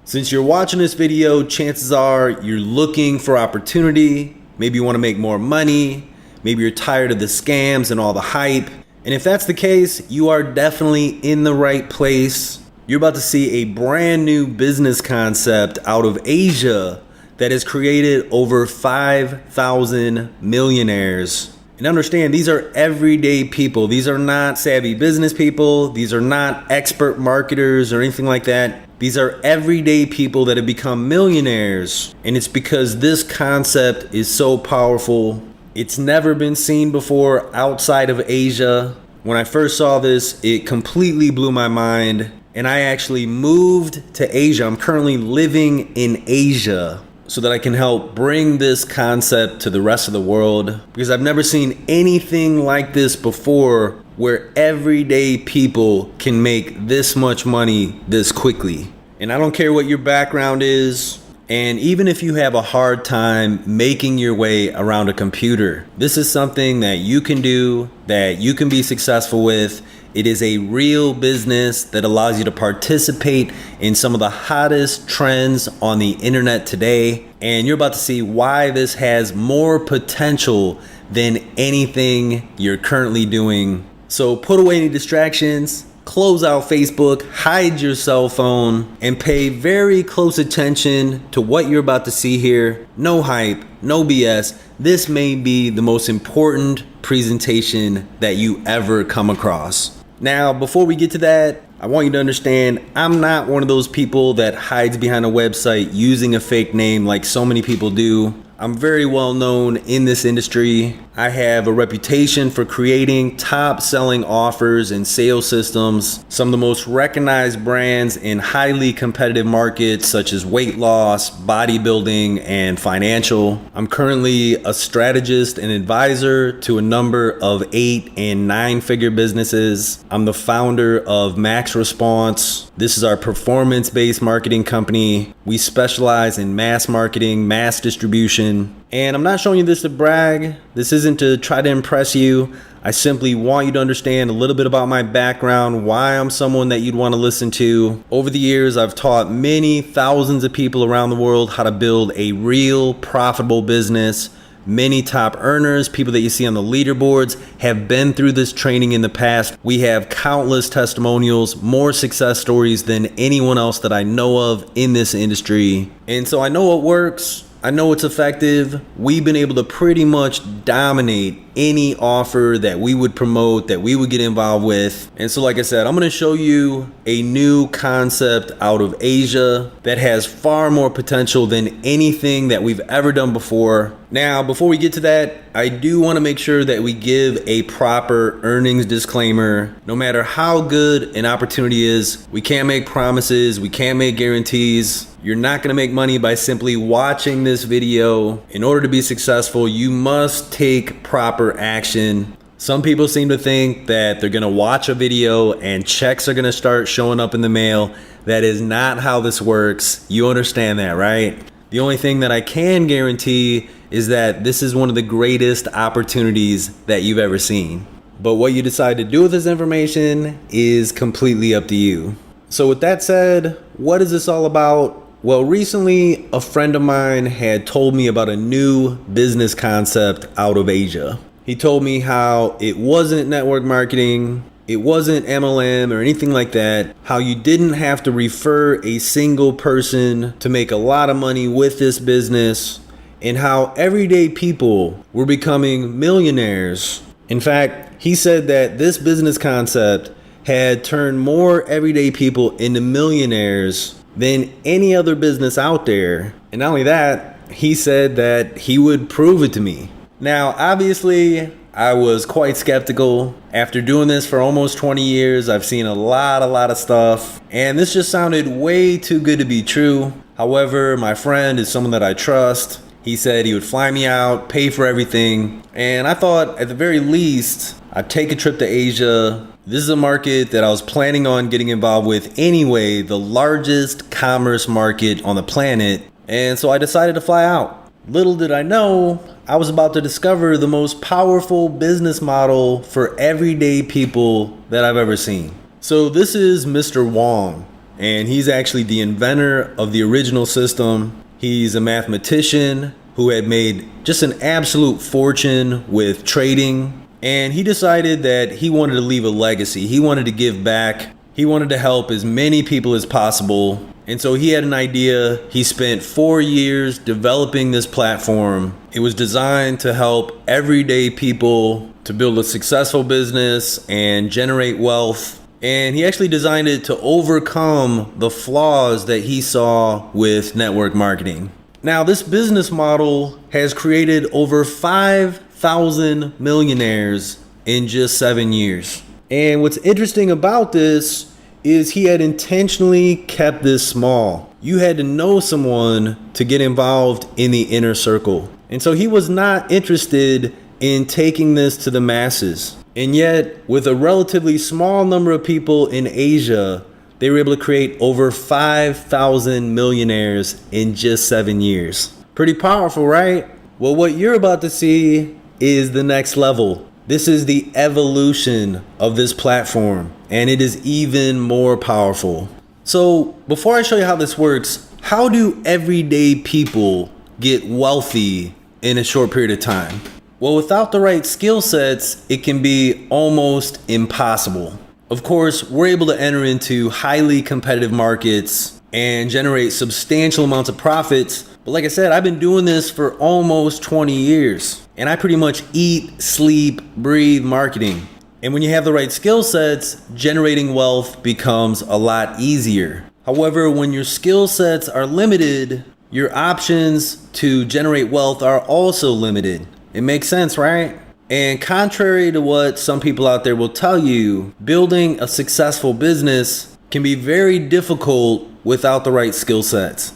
Since you're watching this video, chances are you're looking for opportunity. Maybe you want to make more money. Maybe you're tired of the scams and all the hype. And if that's the case, you are definitely in the right place. You're about to see a brand new business concept out of Asia that has created over 5,000 millionaires. And understand, these are everyday people. These are not savvy business people. These are not expert marketers or anything like that. These are everyday people that have become millionaires. And it's because this concept is so powerful. It's never been seen before outside of Asia. When I first saw this, it completely blew my mind. And I actually moved to Asia. I'm currently living in Asia so that I can help bring this concept to the rest of the world, because I've never seen anything like this before where everyday people can make this much money this quickly. And I don't care what your background is, and even if you have a hard time making your way around a computer, this is something that you can do, that you can be successful with. It is a real business that allows you to participate in some of the hottest trends on the internet today. And you're about to see why this has more potential than anything you're currently doing. So put away any distractions, close out Facebook, hide your cell phone, and pay very close attention to what you're about to see here. No hype, no BS. This may be the most important presentation that you ever come across. Now, before we get to that, I want you to understand, I'm not one of those people that hides behind a website using a fake name like so many people do. I'm very well known in this industry. I have a reputation for creating top-selling offers and sales systems, some of the most recognized brands in highly competitive markets such as weight loss, bodybuilding, and financial. I'm currently a strategist and advisor to a number of 8- and 9-figure businesses. I'm the founder of Max Response. This is our performance-based marketing company. We specialize in mass marketing, mass distribution. And I'm not showing you this to brag. This isn't to try to impress you. I simply want you to understand a little bit about my background, why I'm someone that you'd want to listen to. Over the years, I've taught many thousands of people around the world how to build a real profitable business. Many top earners, people that you see on the leaderboards, have been through this training in the past. We have countless testimonials, more success stories than anyone else that I know of in this industry. And so I know what works. I know it's effective. We've been able to pretty much dominate any offer that we would promote, that we would get involved with. And so like I said, I'm going to show you a new concept out of Asia that has far more potential than anything that we've ever done before. Now, before we get to that, I do want to make sure that we give a proper earnings disclaimer. No matter how good an opportunity is, we can't make promises, we can't make guarantees. You're not going to make money by simply watching this video. In order to be successful, you must take proper action. Some people seem to think that they're going to watch a video and checks are going to start showing up in the mail. That is not how this works. You understand that, right? The only thing that I can guarantee is that this is one of the greatest opportunities that you've ever seen. But what you decide to do with this information is completely up to you. So with that said, what is this all about? Well, recently a friend of mine had told me about a new business concept out of Asia. He told me how it wasn't network marketing, it wasn't MLM or anything like that, how you didn't have to refer a single person to make a lot of money with this business, and how everyday people were becoming millionaires. In fact, he said that this business concept had turned more everyday people into millionaires than any other business out there. And not only that, he said that he would prove it to me. Now, obviously, I was quite skeptical. After doing this for almost 20 years, I've seen a lot of stuff, and this just sounded way too good to be true. However, my friend is someone that I trust. He said he would fly me out, pay for everything, and I thought at the very least, I'd take a trip to Asia. This is a market that I was planning on getting involved with anyway, the largest commerce market on the planet, and so I decided to fly out. Little did I know, I was about to discover the most powerful business model for everyday people that I've ever seen. So this is Mr. Wong. and he's actually the inventor of the original system. He's a mathematician who had made just an absolute fortune with trading, and he decided that he wanted to leave a legacy. He wanted to give back. He wanted to help as many people as possible. And so he had an idea. He spent 4 years developing this platform. It was designed to help everyday people to build a successful business and generate wealth. And he actually designed it to overcome the flaws that he saw with network marketing. Now, this business model has created over 5,000 millionaires in just 7 years. And what's interesting about this is he had intentionally kept this small. You had to know someone to get involved in the inner circle. And so he was not interested in taking this to the masses. And yet, with a relatively small number of people in Asia, they were able to create over 5,000 millionaires in just 7 years. Pretty powerful, right? Well, what you're about to see is the next level. This is the evolution of this platform, and it is even more powerful. So before I show you how this works, how do everyday people get wealthy in a short period of time? Well, without the right skill sets, it can be almost impossible. Of course, we're able to enter into highly competitive markets and generate substantial amounts of profits. But like I said, I've been doing this for almost 20 years. And I pretty much eat, sleep, breathe marketing. And when you have the right skill sets, generating wealth becomes a lot easier. However, when your skill sets are limited, your options to generate wealth are also limited. It makes sense, right? And contrary to what some people out there will tell you, building a successful business can be very difficult without the right skill sets.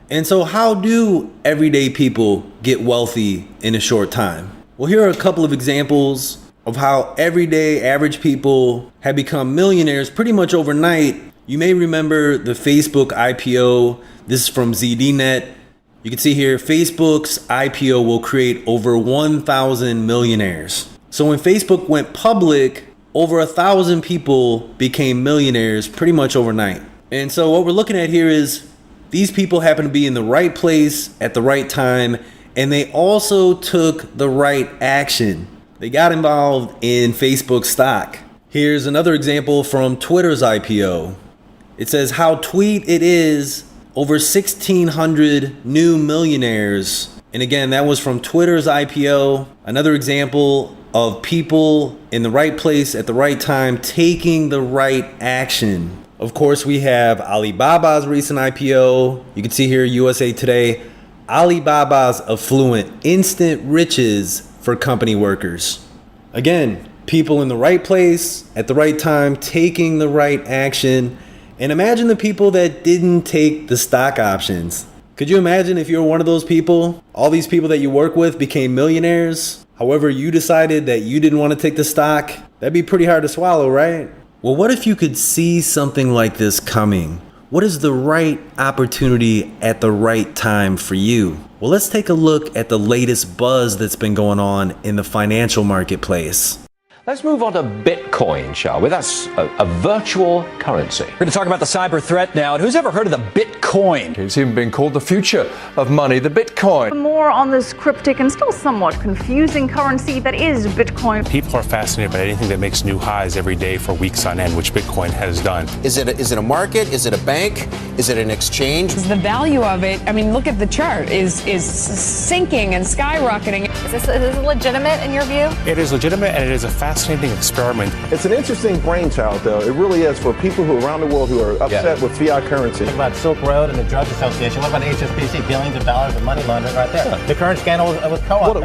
And so how do everyday people get wealthy in a short time? Well, here are a couple of examples of how everyday average people have become millionaires pretty much overnight. You may remember the Facebook IPO. This is from ZDNet. You can see here, Facebook's IPO will create over 1,000 millionaires. So when Facebook went public, over 1,000 people became millionaires pretty much overnight. And so what we're looking at here is these people happen to be in the right place at the right time, and they also took the right action. They got involved in Facebook stock. Here's another example from Twitter's IPO. It says how tweet it is, over 1,600 new millionaires. And again, that was from Twitter's IPO. Another example of people in the right place at the right time taking the right action. Of course, we have Alibaba's recent IPO. You can see here, USA Today, Alibaba's affluent, instant riches for company workers. Again, people in the right place at the right time, taking the right action. And imagine the people that didn't take the stock options. Could you imagine if you were one of those people? All these people that you work with became millionaires. However, you decided that you didn't want to take the stock. That'd be pretty hard to swallow, right? Well, what if you could see something like this coming? What is the right opportunity at the right time for you? Well, let's take a look at the latest buzz that's been going on in the financial marketplace. Let's move on to Bitcoin, shall we? That's a virtual currency. We're going to talk about the cyber threat now. And who's ever heard of the Bitcoin? It's even been called the future of money, the Bitcoin. More on this cryptic and still somewhat confusing currency that is Bitcoin. People are fascinated by anything that makes new highs every day for weeks on end, which Bitcoin has done. Is it a market? Is it a bank? Is it an exchange? The value of it, I mean, look at the chart, is sinking and skyrocketing. Is this legitimate in your view? It is legitimate, and it is a fascinating experiment. It's an interesting brainchild, though. It really is for people who around the world who are upset with fiat currency. Think about Silk Road and the Drug Association. What about HSBC? Billions of dollars of money laundering right there. The current scandal with co-op.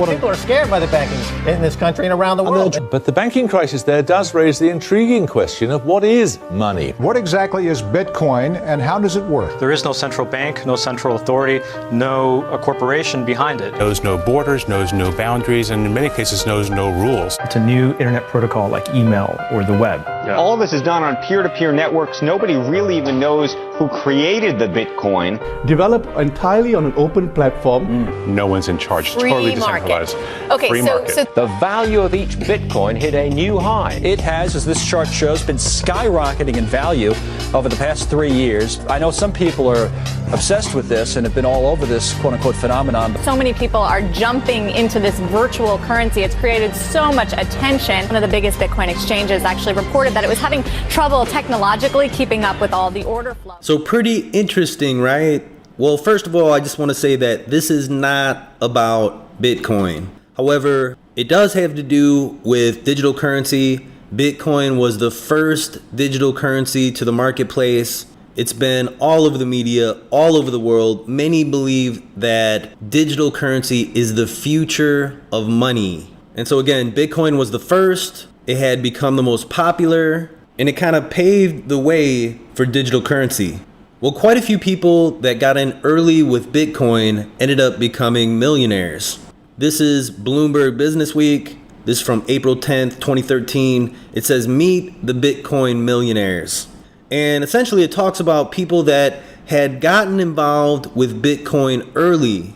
People are scared by the banking in this country and around the world. But the banking crisis there does raise the intriguing question of what is money? What exactly is Bitcoin and how does it work? There is no central bank, no central authority, no corporation behind it. Knows no borders, knows no boundaries, and in many cases knows no rules. It's a new new internet protocol like email or the web. All of this is done on peer-to-peer networks. Nobody really even knows who created the Bitcoin. Developed entirely on an open platform. No one's in charge. Free Totally market. decentralized. Okay, Free market. so The value of each Bitcoin hit a new high. It has, as this chart shows, been skyrocketing in value over the past 3 years. I know some people are obsessed with this and have been all over this quote-unquote phenomenon. so many people are jumping into this virtual currency. It's created so much attention. One of the biggest Bitcoin exchanges actually reported that it was having trouble technologically keeping up with all the order flow. So pretty interesting, right? Well, first of all, I just want to say that this is not about Bitcoin. However, it does have to do with digital currency. Bitcoin was the first digital currency to the marketplace. It's been all over the media, all over the world. Many believe that digital currency is the future of money. And so again, Bitcoin was the first. It had become the most popular, and it kind of paved the way for digital currency. Well, quite a few people that got in early with Bitcoin ended up becoming millionaires. This is Bloomberg Business Week. This is from April 10th, 2013. It says, meet the Bitcoin millionaires. And essentially it talks about people that had gotten involved with Bitcoin early.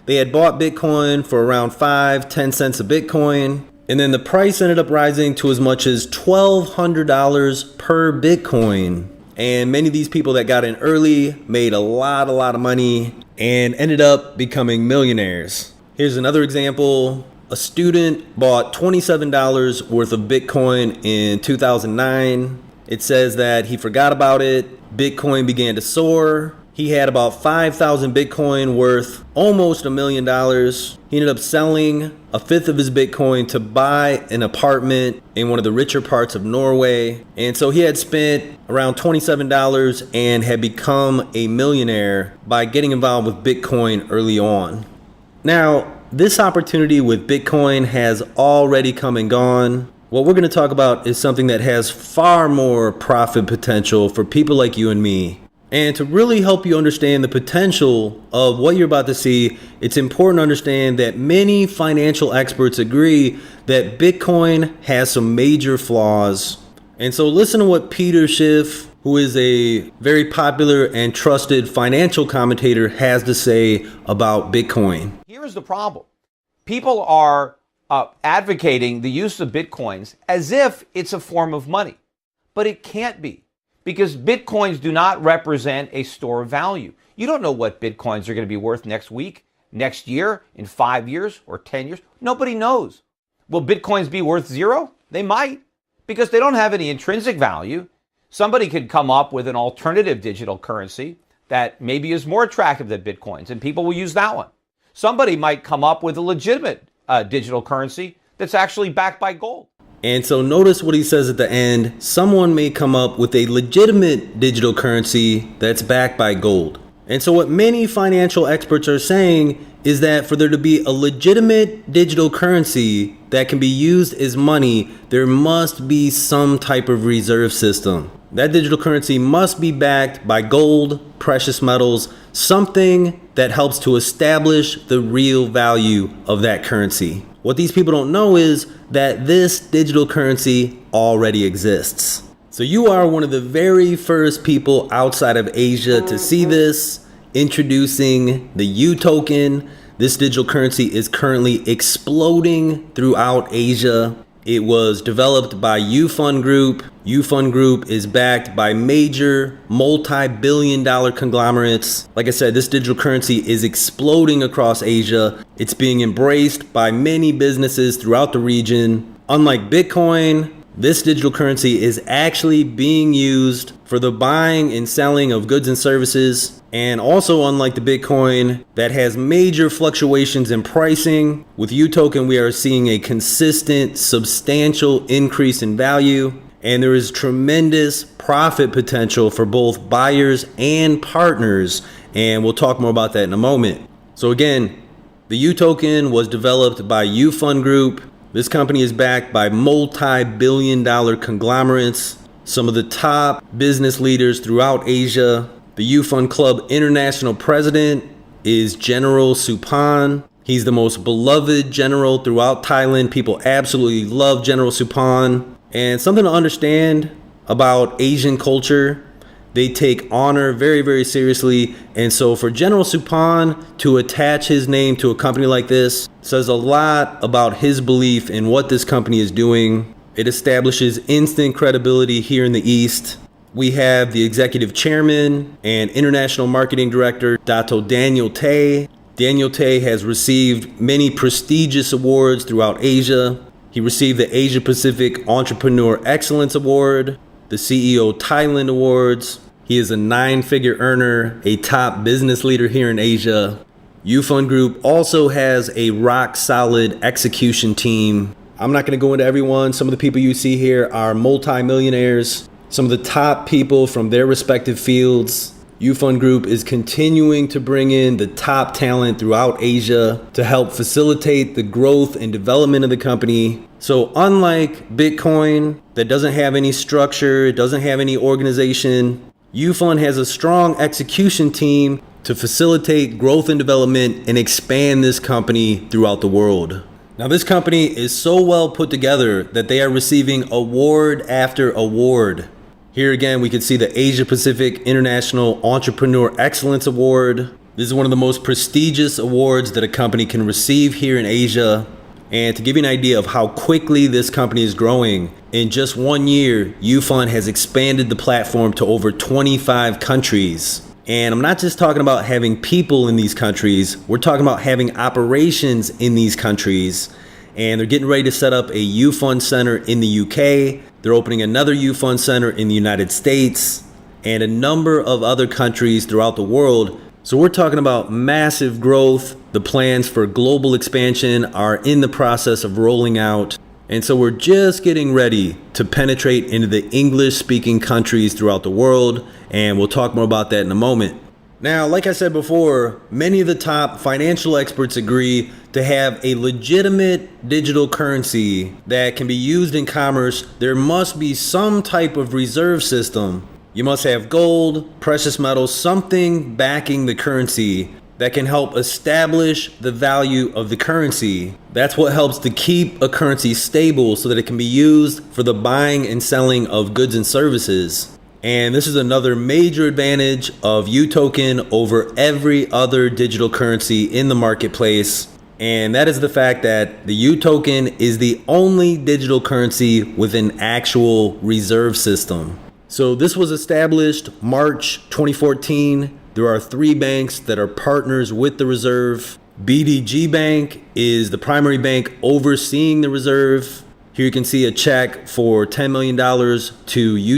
They had bought Bitcoin for around 5-10 cents a Bitcoin. And then the price ended up rising to as much as $1,200 per Bitcoin. And many of these people that got in early made a lot of money and ended up becoming millionaires. Here's another example. A student bought $27 worth of Bitcoin in 2009. It says that he forgot about it. Bitcoin began to soar. He had about 5,000 Bitcoin worth almost $1 million. He ended up selling a fifth of his Bitcoin to buy an apartment in one of the richer parts of Norway. And so he had spent around $27 and had become a millionaire by getting involved with Bitcoin early on. Now, this opportunity with Bitcoin has already come and gone. What we're going to talk about is something that has far more profit potential for people like you and me. And to really help you understand the potential of what you're about to see, it's important to understand that many financial experts agree that Bitcoin has some major flaws. And so listen to what Peter Schiff, who is a very popular and trusted financial commentator, has to say about Bitcoin. Here's the problem. People are advocating the use of Bitcoins as if it's a form of money, but it can't be, because Bitcoins do not represent a store of value. You don't know what Bitcoins are going to be worth next week, next year, in 5 years, or 10 years. Nobody knows. Will Bitcoins be worth zero? They might, because they don't have any intrinsic value. Somebody could come up with an alternative digital currency that maybe is more attractive than Bitcoins, and people will use that one. Somebody might come up with a legitimate digital currency that's actually backed by gold. And so notice what he says at the end. Someone may come up with a legitimate digital currency that's backed by gold. And so what many financial experts are saying is that for there to be a legitimate digital currency that can be used as money, there must be some type of reserve system. That digital currency must be backed by gold, precious metals, something that helps to establish the real value of that currency. What these people don't know is that this digital currency already exists. So you are one of the very first people outside of Asia to see this, introducing the UToken. This digital currency is currently exploding throughout Asia. It was developed by UFUN Group. UFUN Group is backed by major multi-billion-dollar conglomerates. Like I said, this digital currency is exploding across Asia. It's being embraced by many businesses throughout the region. Unlike Bitcoin, this digital currency is actually being used for the buying and selling of goods and services. And also, unlike the Bitcoin that has major fluctuations in pricing, with UToken we are seeing a consistent, substantial increase in value. And there is tremendous profit potential for both buyers and partners. And we'll talk more about that in a moment. So again, the UToken was developed by UFUN Group. This company is backed by multi-billion-dollar conglomerates, some of the top business leaders throughout Asia. The UFUN Club International President is General Supan. He's the most beloved general throughout Thailand. People absolutely love General Supan. And something to understand about Asian culture, they take honor very, very seriously. And so for General Supan to attach his name to a company like this says a lot about his belief in what this company is doing. It establishes instant credibility here in the East. We have the executive chairman and international marketing director, Dato Daniel Tay. Daniel Tay has received many prestigious awards throughout Asia. He received the Asia Pacific Entrepreneur Excellence Award, the CEO Thailand Awards. He is a 9-figure earner, a top business leader here in Asia. UFUN Group also has a rock-solid execution team. I'm not going to go into everyone. Some of the people you see here are multi-millionaires, some of the top people from their respective fields. UFUN Group is continuing to bring in the top talent throughout Asia to help facilitate the growth and development of the company. So unlike Bitcoin, that doesn't have any structure, it doesn't have any organization, UFUN has a strong execution team to facilitate growth and development and expand this company throughout the world. Now, this company is so well put together that they are receiving award after award. Here again, we can see the Asia Pacific International Entrepreneur Excellence Award. This is one of the most prestigious awards that a company can receive here in Asia. And to give you an idea of how quickly this company is growing, in just 1 year, UFUN has expanded the platform to over 25 countries. And I'm not just talking about having people in these countries, we're talking about having operations in these countries. And they're getting ready to set up a UFUN center in the UK. They're opening another UFUN center in the United States and a number of other countries throughout the world. So we're talking about massive growth. The plans for global expansion are in the process of rolling out. And so we're just getting ready to penetrate into the English-speaking countries throughout the world. And we'll talk more about that in a moment. Now, like I said before, many of the top financial experts agree to have a legitimate digital currency that can be used in commerce. There must be some type of reserve system. You must have gold, precious metals, something backing the currency that can help establish the value of the currency. That's what helps to keep a currency stable so that it can be used for the buying and selling of goods and services. And this is another major advantage of UToken over every other digital currency in the marketplace. And that is the fact that the UToken is the only digital currency with an actual reserve system. So this was established March 2014. There are 3 banks that are partners with the reserve. BDG Bank is the primary bank overseeing the reserve. Here you can see a check for $10 million to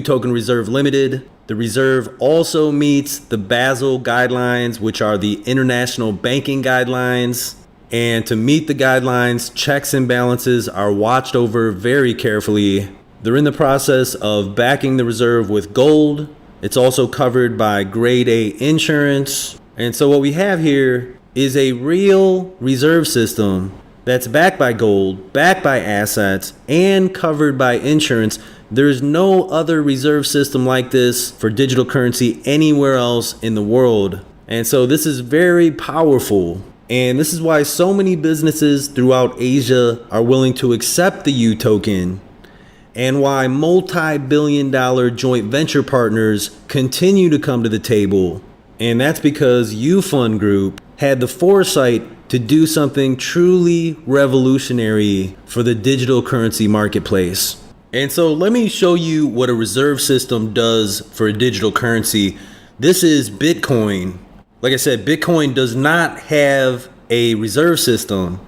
UToken Reserve Limited. The reserve also meets the Basel guidelines, which are the international banking guidelines. And to meet the guidelines, checks and balances are watched over very carefully. They're in the process of backing the reserve with gold. It's also covered by grade A insurance. And so what we have here is a real reserve system that's backed by gold, backed by assets, and covered by insurance. There's no other reserve system like this for digital currency anywhere else in the world. And so this is very powerful. And this is why so many businesses throughout Asia are willing to accept the UToken, and why multi-billion-dollar joint venture partners continue to come to the table. And that's because UFUN Group had the foresight to do something truly revolutionary for the digital currency marketplace. And so let me show you what a reserve system does for a digital currency. This is Bitcoin. Like I said, Bitcoin does not have a reserve system.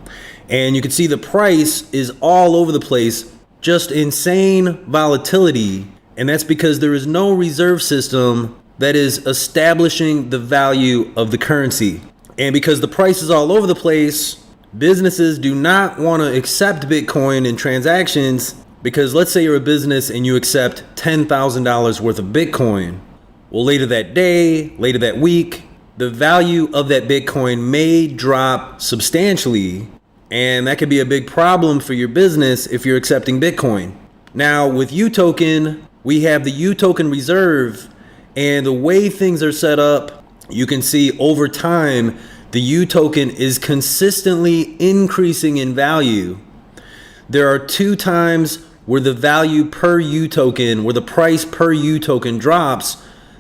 And you can see the price is all over the place, just insane volatility. And that's because there is no reserve system that is establishing the value of the currency. And because the price is all over the place, businesses do not want to accept Bitcoin in transactions, because let's say you're a business and you accept $10,000 worth of Bitcoin. Well, later that day, later that week, the value of that Bitcoin may drop substantially. And that could be a big problem for your business if you're accepting Bitcoin. Now, with UToken, we have the UToken Reserve. And the way things are set up, you can see over time, the the U token is consistently increasing in value. There are 2 times where the value per U token, where the price per U token drops.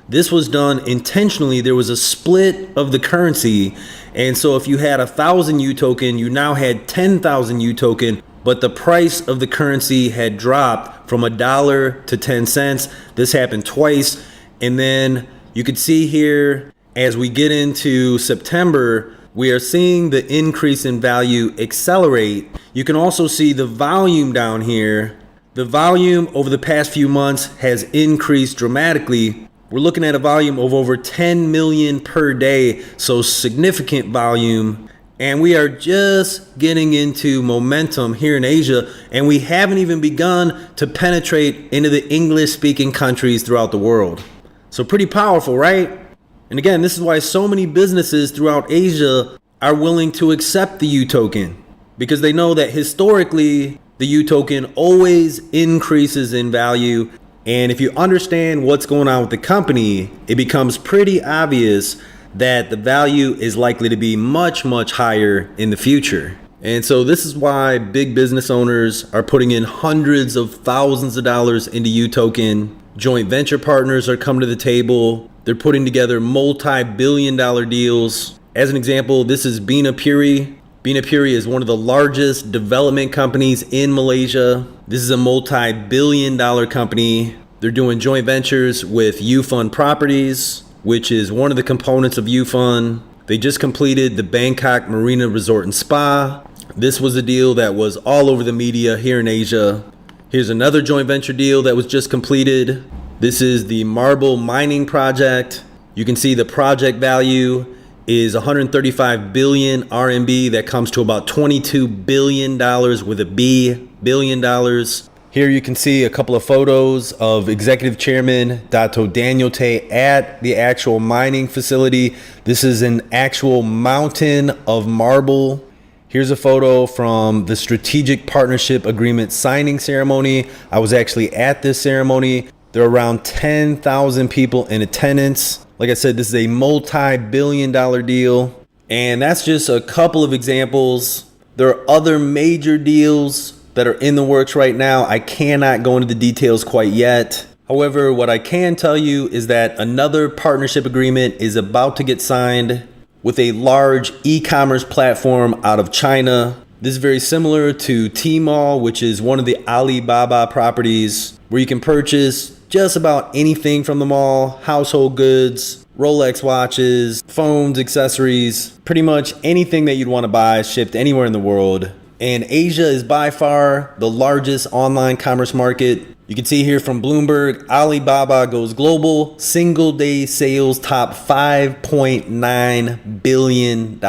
This was done intentionally. There was a split of the currency. And so if you had 1,000 U token, you now had 10,000 U token, but the price of the currency had dropped from $1 to 10 cents. This happened twice. And then you could see here, as we get into September, we are seeing the increase in value accelerate. You can also see the volume down here. The volume over the past few months has increased dramatically. We're looking at a volume of over 10 million per day, so significant volume. And we are just getting into momentum here in Asia, and we haven't even begun to penetrate into the English-speaking countries throughout the world. So pretty powerful, right? And again, this is why so many businesses throughout Asia are willing to accept the U token, because they know that historically the U token always increases in value. And if you understand what's going on with the company, it becomes pretty obvious that the value is likely to be much, much higher in the future. And so this is why big business owners are putting in hundreds of thousands of dollars into U token. Joint venture partners are coming to the table. They're putting together multi-billion-dollar deals. As an example, this is Bina Puri. Bina Puri is one of the largest development companies in Malaysia. This is a multi-billion-dollar company. They're doing joint ventures with UFUN Properties, which is one of the components of UFUN. They just completed the Bangkok Marina Resort and Spa. This was a deal that was all over the media here in Asia. Here's another joint venture deal that was just completed. This is the Marble Mining Project. You can see the project value is 135 billion RMB. That comes to about $22 billion with a B, billion dollars. Here you can see a couple of photos of Executive Chairman Dato Daniel Tay at the actual mining facility. This is an actual mountain of marble. Here's a photo from the Strategic Partnership Agreement signing ceremony. I was actually at this ceremony. There are around 10,000 people in attendance. Like I said, this is a multi-billion-dollar deal. And that's just a couple of examples. There are other major deals that are in the works right now. I cannot go into the details quite yet. However, what I can tell you is that another partnership agreement is about to get signed with a large e-commerce platform out of China. This is very similar to Tmall, which is one of the Alibaba properties where you can purchase just about anything from the mall: household goods, Rolex watches, phones, accessories, pretty much anything that you'd want to buy shipped anywhere in the world. And Asia is by far the largest online commerce market. You can see here from Bloomberg, Alibaba goes global. Single day sales top $5.9 billion.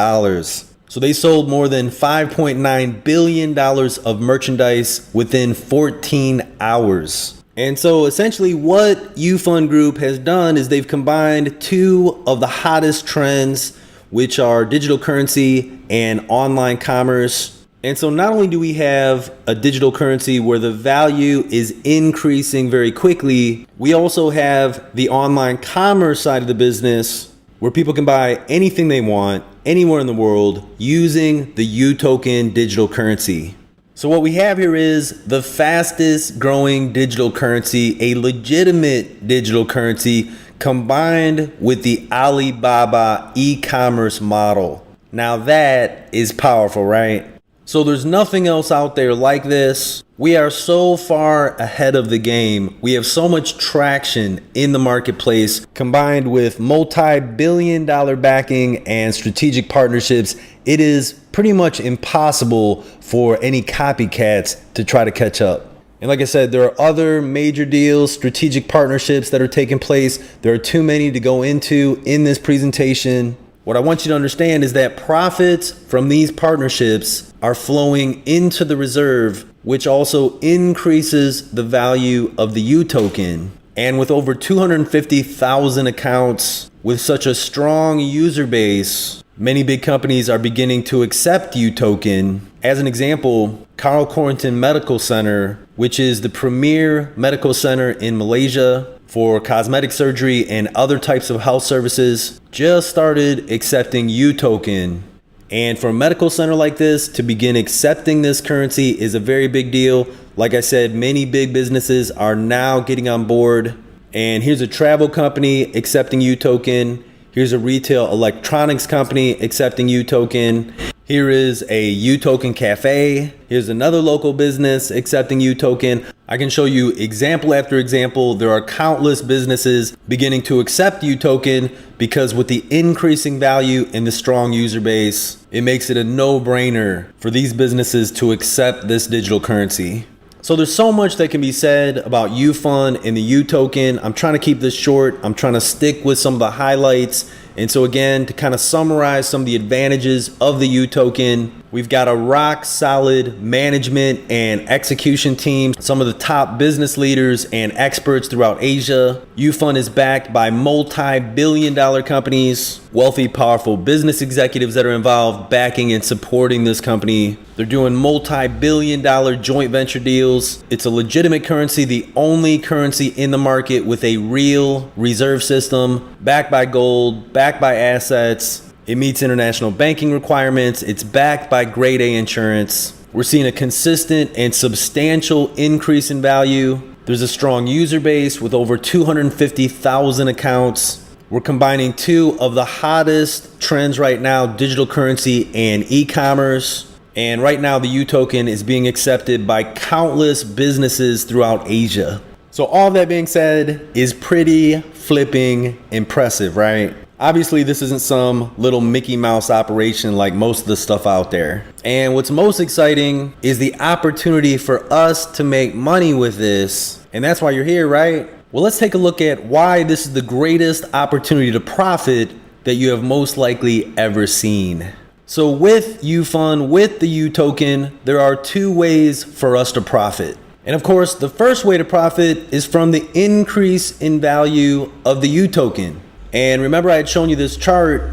So they sold more than $5.9 billion of merchandise within 14 hours. And so essentially what UFUN Group has done is they've combined 2 of the hottest trends, which are digital currency and online commerce. And so not only do we have a digital currency where the value is increasing very quickly, we also have the online commerce side of the business where people can buy anything they want anywhere in the world using the U token digital currency. So what we have here is the fastest growing digital currency, a legitimate digital currency combined with the Alibaba e-commerce model. Now that is powerful, right? So there's nothing else out there like this. We are so far ahead of the game. We have so much traction in the marketplace, combined with multi-billion-dollar backing and strategic partnerships. It is pretty much impossible for any copycats to try to catch up. And like I said, there are other major deals, strategic partnerships that are taking place. There are too many to go into in this presentation. What I want you to understand is that profits from these partnerships are flowing into the reserve, which also increases the value of the U token. And with over 250,000 accounts, with such a strong user base, many big companies are beginning to accept U token. As an example, Carl Corrington Medical Center, which is the premier medical center in Malaysia for cosmetic surgery and other types of health services, just started accepting UToken. And for a medical center like this to begin accepting this currency is a very big deal. Like I said, many big businesses are now getting on board. And here's a travel company accepting UToken. Here's a retail electronics company accepting UToken. Here is a UToken cafe. Here's another local business accepting UToken. I can show you example after example. There are countless businesses beginning to accept UToken because with the increasing value and the strong user base, it makes it a no-brainer for these businesses to accept this digital currency. So there's so much that can be said about UFUN and the UToken. I'm trying to keep this short. I'm trying to stick with some of the highlights. And so again, to kind of summarize some of the advantages of the UToken, we've got a rock solid management and execution team, some of the top business leaders and experts throughout Asia. UFUN is backed by multi-billion-dollar companies, wealthy, powerful business executives that are involved backing and supporting this company. They're doing multi-billion-dollar joint venture deals. It's a legitimate currency, the only currency in the market with a real reserve system, backed by gold, backed by assets. It meets international banking requirements. It's backed by grade A insurance. We're seeing a consistent and substantial increase in value. There's a strong user base with over 250,000 accounts. We're combining two of the hottest trends right now, digital currency and e-commerce. And right now the UToken is being accepted by countless businesses throughout Asia. So all that being said is pretty flipping impressive, right? Obviously, this isn't some little Mickey Mouse operation like most of the stuff out there. And what's most exciting is the opportunity for us to make money with this. And that's why you're here, right? Well, let's take a look at why this is the greatest opportunity to profit that you have most likely ever seen. So with UFUN, with the UToken, there are two ways for us to profit. And of course, the first way to profit is from the increase in value of the UToken. And remember, I had shown you this chart.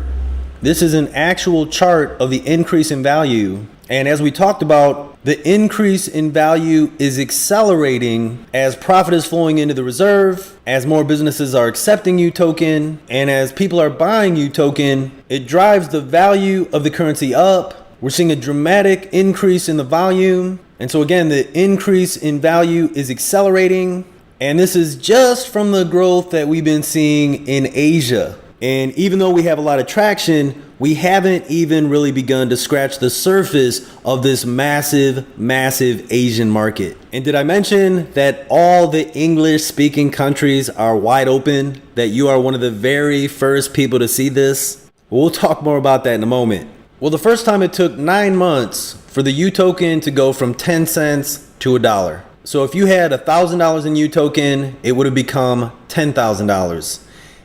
This is an actual chart of the increase in value. And as we talked about, the increase in value is accelerating as profit is flowing into the reserve, as more businesses are accepting UToken, and as people are buying UToken, it drives the value of the currency up. We're seeing a dramatic increase in the volume. And so again, the increase in value is accelerating. And this is just from the growth that we've been seeing in Asia. And even though we have a lot of traction, we haven't even really begun to scratch the surface of this massive, massive Asian market. And did I mention that all the English-speaking countries are wide open? That you are one of the very first people to see this? We'll talk more about that in a moment. Well, the first time it took 9 months for the UToken to go from 10 cents to $1. So if you had $1,000 in UToken, it would have become $10,000.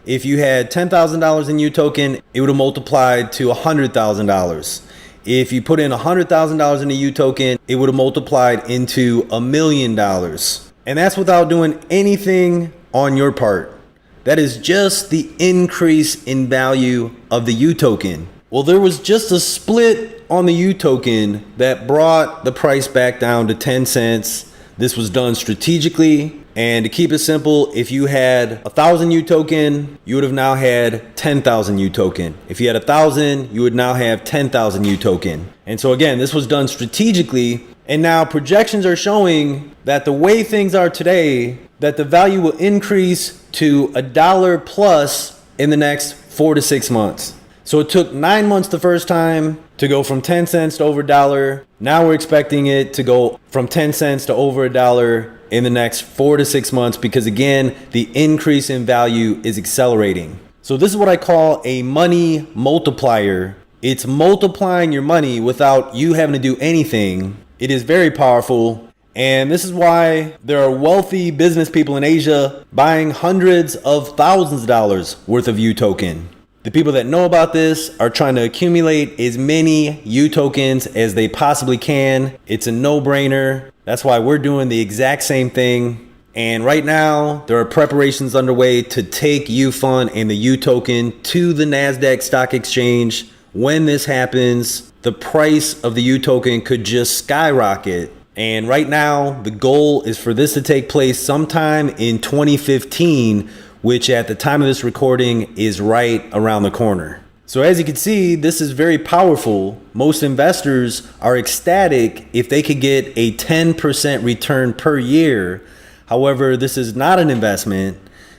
If you had $10,000 in UToken, it would have multiplied to $100,000. If you put in $100,000 in a UToken, it would have multiplied into $1 million. And that's without doing anything on your part. That is just the increase in value of the UToken. Well, there was just a split on the UToken that brought the price back down to 10 cents. This was done strategically, and to keep it simple, if you had 1,000 UToken, you would have now had 10,000 UToken. If you had 1,000, you would now have 10,000 UToken. And so again, this was done strategically, and now projections are showing that the way things are today, that the value will increase to $1 plus in the next 4 to 6 months. So it took 9 months the first time to go from 10 cents to over $1. Now we're expecting it to go from 10 cents to over $1 in the next 4 to 6 months because again, the increase in value is accelerating. So this is what I call a money multiplier. It's multiplying your money without you having to do anything. It is very powerful. And this is why there are wealthy business people in Asia buying hundreds of thousands of dollars worth of UToken. The people that know about this are trying to accumulate as many UTokens as they possibly can. It's a no-brainer. That's why we're doing the exact same thing. And right now, there are preparations underway to take UFUN and the UToken to the NASDAQ stock exchange. When this happens, the price of the UToken could just skyrocket. And right now, the goal is for this to take place sometime in 2015, which at the time of this recording is right around the corner. So as you can see, this is very powerful. Most investors are ecstatic if they could get a 10% return per year. However, this is not an investment.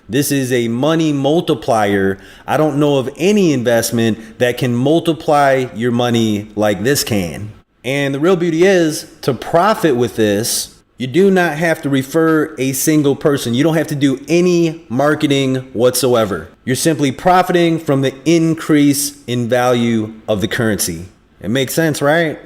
This is a money multiplier. I don't know of any investment that can multiply your money like this can. And the real beauty is, to profit with this, you do not have to refer a single person. You don't have to do any marketing whatsoever. You're simply profiting from the increase in value of the currency. It makes sense, right?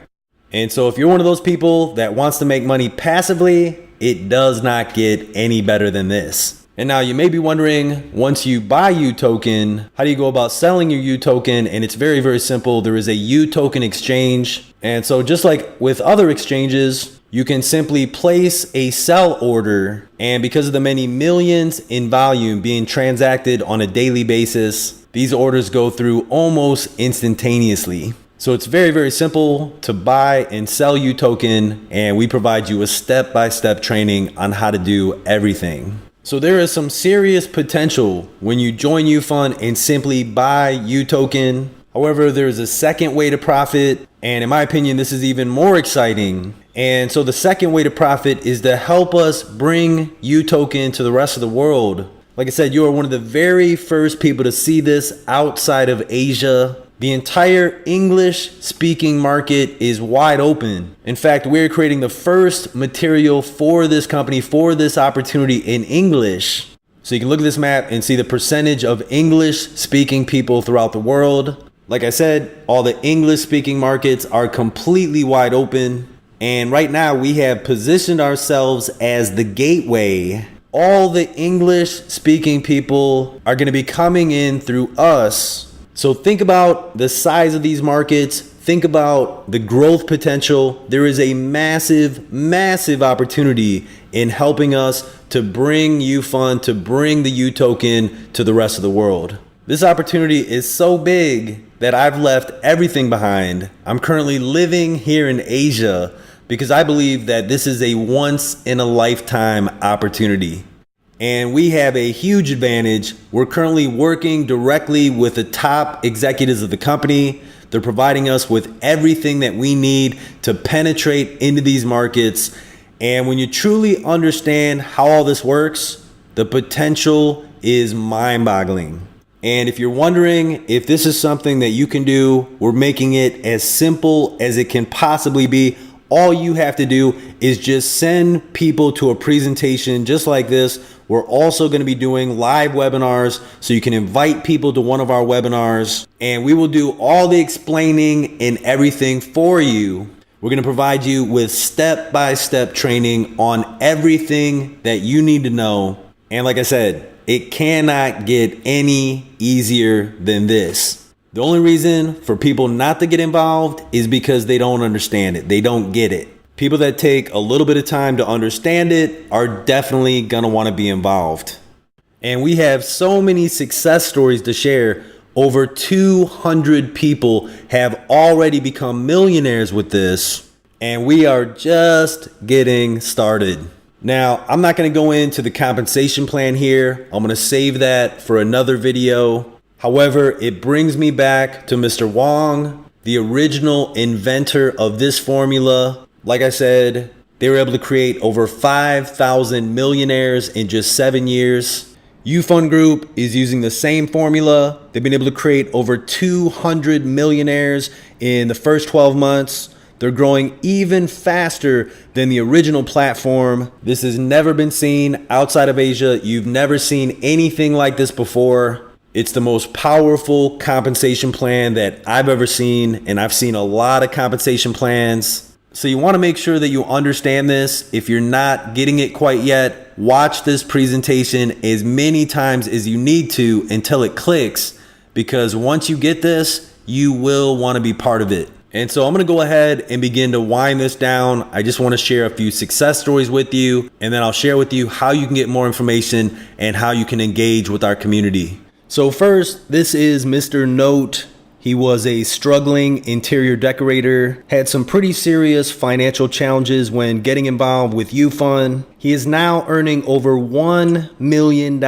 And so if you're one of those people that wants to make money passively, it does not get any better than this. And now you may be wondering, once you buy UToken, how do you go about selling your UToken? And it's very, very simple. There is a UToken exchange. And so just like with other exchanges, you can simply place a sell order, and because of the many millions in volume being transacted on a daily basis, these orders go through almost instantaneously. So it's very, very simple to buy and sell UToken, and we provide you a step-by-step training on how to do everything. So there is some serious potential when you join UFUN and simply buy UToken. However, there's a second way to profit, and in my opinion, this is even more exciting. And so the second way to profit is to help us bring UToken to the rest of the world. Like I said, you are one of the very first people to see this outside of Asia. The entire English speaking market is wide open. In fact, we're creating the first material for this company, for this opportunity in English. So you can look at this map and see the percentage of English speaking people throughout the world. Like I said, all the English speaking markets are completely wide open. And right now we have positioned ourselves as the gateway. All the English speaking people are going to be coming in through us. So think about the size of these markets. Think about the growth potential. There is a massive, massive opportunity in helping us to bring UFUN, to bring the UToken to the rest of the world. This opportunity is so big that I've left everything behind. I'm currently living here in Asia because I believe that this is a once in a lifetime opportunity. And we have a huge advantage. We're currently working directly with the top executives of the company. They're providing us with everything that we need to penetrate into these markets. And when you truly understand how all this works, the potential is mind-boggling. And if you're wondering if this is something that you can do, we're making it as simple as it can possibly be. All you have to do is just send people to a presentation just like this. We're also going to be doing live webinars, so you can invite people to one of our webinars, and we will do all the explaining and everything for you. We're going to provide you with step-by-step training on everything that you need to know. And like I said, it cannot get any easier than this. The only reason for people not to get involved is because they don't understand it. They don't get it. People that take a little bit of time to understand it are definitely gonna want to be involved. And we have so many success stories to share. Over 200 people have already become millionaires with this, and we are just getting started. Now, I'm not going to go into the compensation plan here. I'm going to save that for another video. However, it brings me back to Mr. Wong, the original inventor of this formula. Like I said, they were able to create over 5,000 millionaires in just 7 years. UFUN Group is using the same formula. They've been able to create over 200 millionaires in the first 12 months. They're growing even faster than the original platform. This has never been seen outside of Asia. You've never seen anything like this before. It's the most powerful compensation plan that I've ever seen, and I've seen a lot of compensation plans. So you want to make sure that you understand this. If you're not getting it quite yet, watch this presentation as many times as you need to until it clicks, because once you get this, you will want to be part of it. And so I'm going to go ahead and begin to wind this down. I just want to share a few success stories with you, and then I'll share with you how you can get more information and how you can engage with our community. So first, this is Mr. Note. He was a struggling interior decorator, had some pretty serious financial challenges when getting involved with UFUN. He is now earning over $1 million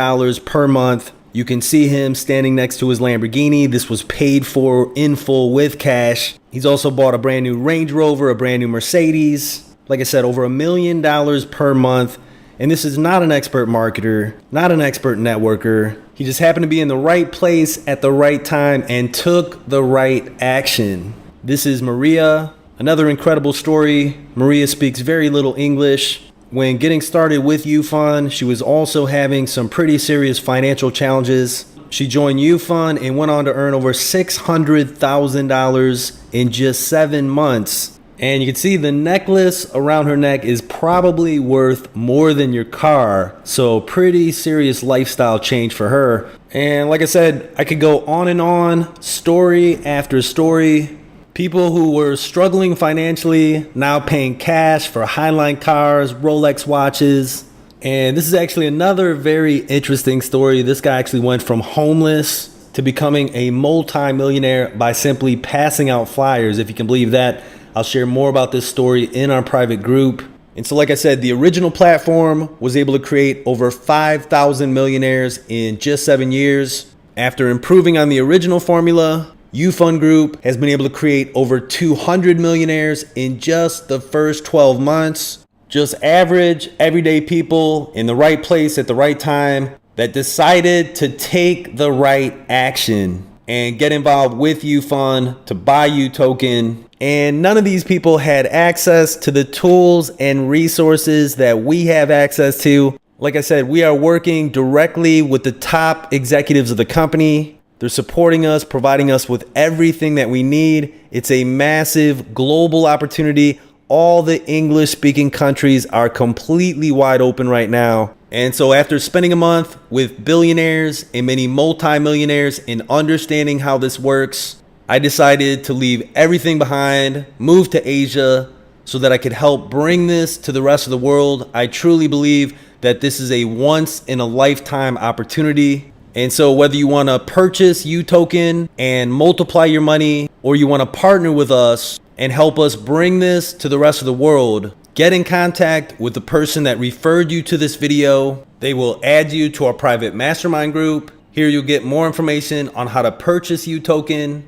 per month. You can see him standing next to his Lamborghini. This was paid for in full with cash. He's also bought a brand new Range Rover, a brand new Mercedes. Like I said, over $1 million per month. And this is not an expert marketer, not an expert networker. He just happened to be in the right place at the right time and took the right action. This is Maria. Another incredible story. Maria speaks very little English. When getting started with UFUN, she was also having some pretty serious financial challenges. She joined UFUN and went on to earn over $600,000 in just 7 months. And you can see the necklace around her neck is probably worth more than your car. So pretty serious lifestyle change for her. And like I said, I could go on and on, story after story. People who were struggling financially now paying cash for Highline cars, Rolex watches. And this is actually another very interesting story. This guy actually went from homeless to becoming a multi-millionaire by simply passing out flyers, if you can believe that. I'll share more about this story in our private group. And so like I said, the original platform was able to create over 5,000 millionaires in just 7 years. After improving on the original formula, UFUN Group has been able to create over 200 millionaires in just the first 12 months. Just average, everyday people in the right place at the right time that decided to take the right action and get involved with UFUN to buy UToken. And none of these people had access to the tools and resources that we have access to. Like I said, we are working directly with the top executives of the company. They're supporting us, providing us with everything that we need. It's a massive global opportunity. All the English-speaking countries are completely wide open right now. And so after spending a month with billionaires and many multi-millionaires and understanding how this works, I decided to leave everything behind, move to Asia so that I could help bring this to the rest of the world. I truly believe that this is a once-in-a-lifetime opportunity. And so whether you want to purchase UToken and multiply your money, or you want to partner with us and help us bring this to the rest of the world, get in contact with the person that referred you to this video. They will add you to our private mastermind group. Here you'll get more information on how to purchase UToken.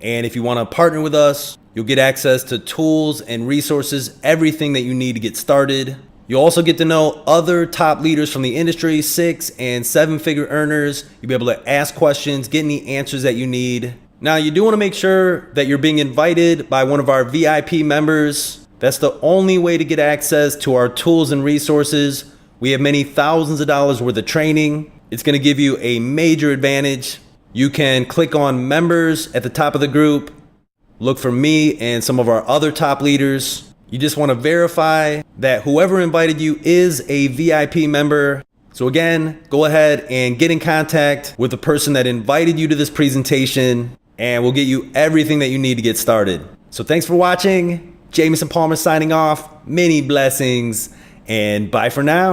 And if you want to partner with us, you'll get access to tools and resources, everything that you need to get started. You'll also get to know other top leaders from the industry, 6- and 7-figure earners. You'll be able to ask questions, get any answers that you need. Now, you do want to make sure that you're being invited by one of our VIP members. That's the only way to get access to our tools and resources. We have many thousands of dollars worth of training. It's going to give you a major advantage. You can click on members at the top of the group, look for me and some of our other top leaders. You just want to verify that whoever invited you is a VIP member. So again, go ahead and get in contact with the person that invited you to this presentation, and we'll get you everything that you need to get started. So thanks for watching. Jamison Palmer signing off. Many blessings, and bye for now.